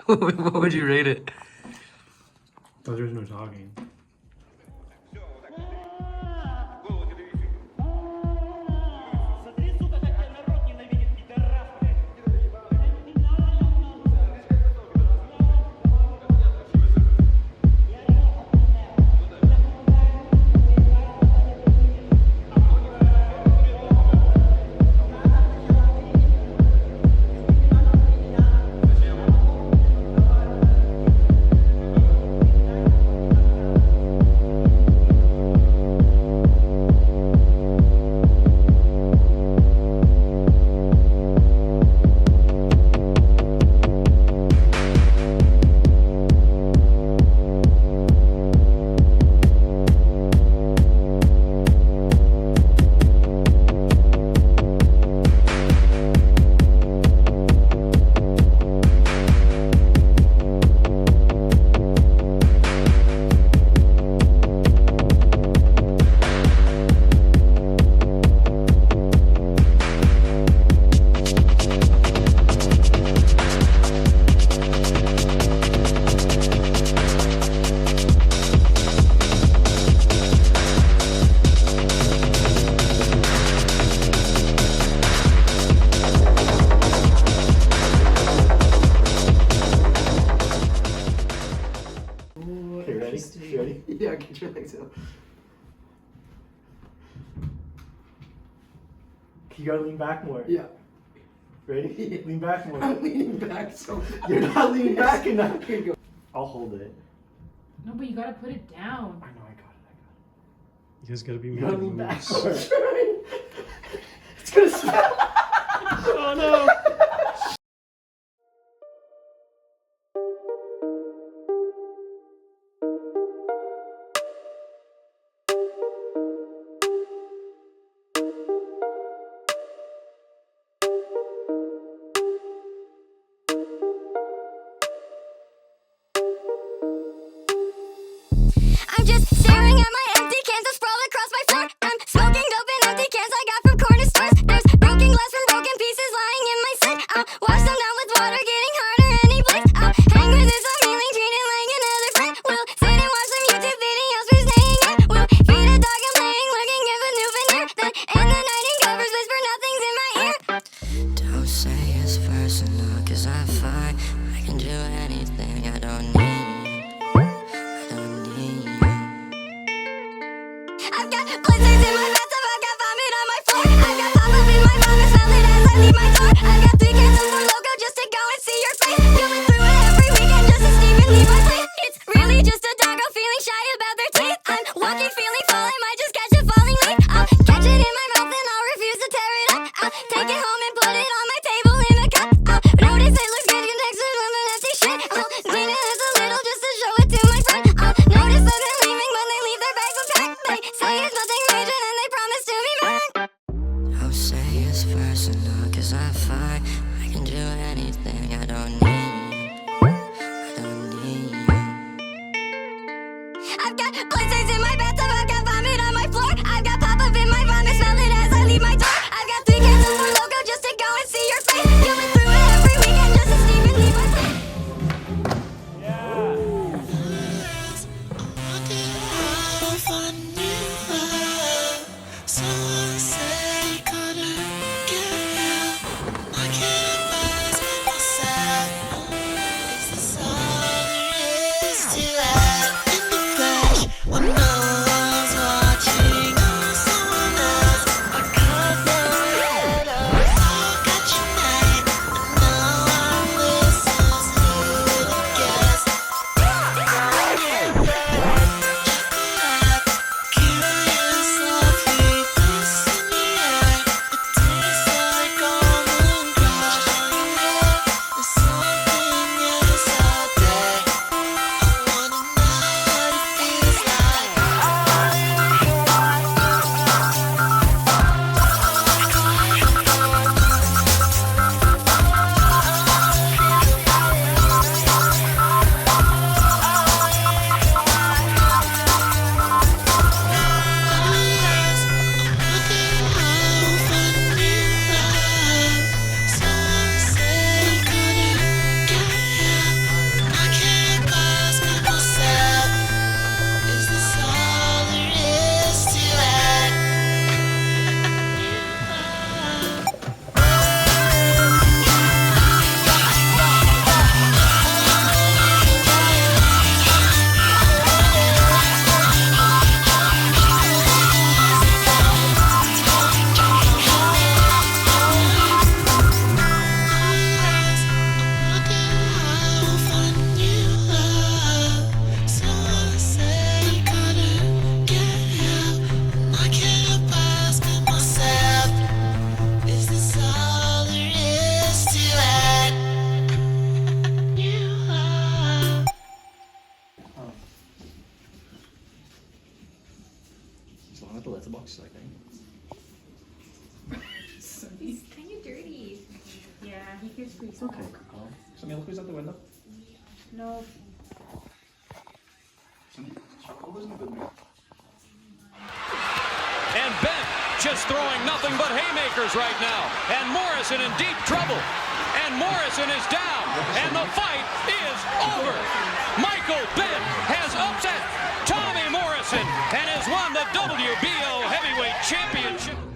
What would you rate it? Oh, there's no talking. Okay, ready? You ready? Yeah, get your legs up. You gotta lean back more. Yeah. Ready? Lean back more. I'm leaning back so You're not leaning back enough. Here you go. I'll hold it. No, but you gotta put it down. I know, I got it. You guys gotta be You gotta making lean back moves. more. It's gonna smell. Oh no! I'm just staring at my empty cans that sprawl across my floor. I'm smoking dope in empty cans I got from corner stores. There's broken glass from broken pieces lying in my sink. I'll wash them down with water, getting harder any place. I'll hang with this, I'm healing, treat it like another friend. We'll sit and watch some YouTube videos for staying in. We'll feed a dog and playing, looking at a new veneer. Then in the night in covers, whisper nothing's in my ear. Don't say it's personal, cause I'm fine. I can do anything, I don't need you. I don't need you. I've got blizzards in my bathtub, I've got vomit on my floor. I've got pop-up in my vomit, smell it as I leave my door. I've got 3 cans of Four Loko just to go and see your face. Going through it every weekend just to Steve and leave my place. It's really just a doggo feeling shy about their teeth. I'm walking, feeling full, I might just catch a falling leaf. I'll catch it in my mouth and I'll refuse to tear it up. I'll take it home and put it on my table in a cup. I'll notice it looks good next to an empty shit. I'll clean it just a little just to show it to my friend. I'll notice that they're leaving when they leave their bags unpacked. They say it's nothing major and they promise to be back. Don't say it's personal, cause I'm fine. I can do anything, I don't need you. I don't need you. I've got blizzards in my bathtub, I've got vomit on my floor. I've got pop-up in my vomit, smell it as I leave my door. I've got 3 cans of Four Loko just to go and see your face. Going through it every weekend just to Steve and leave my place. your squeeze. It's okay. Sammy, look who's out the window. No. And Bent just throwing nothing but haymakers right now. And Morrison in deep trouble. And Morrison is down. And the fight is over. Michael Bent has upset Tommy Morrison and has won the WBO Heavyweight Championship.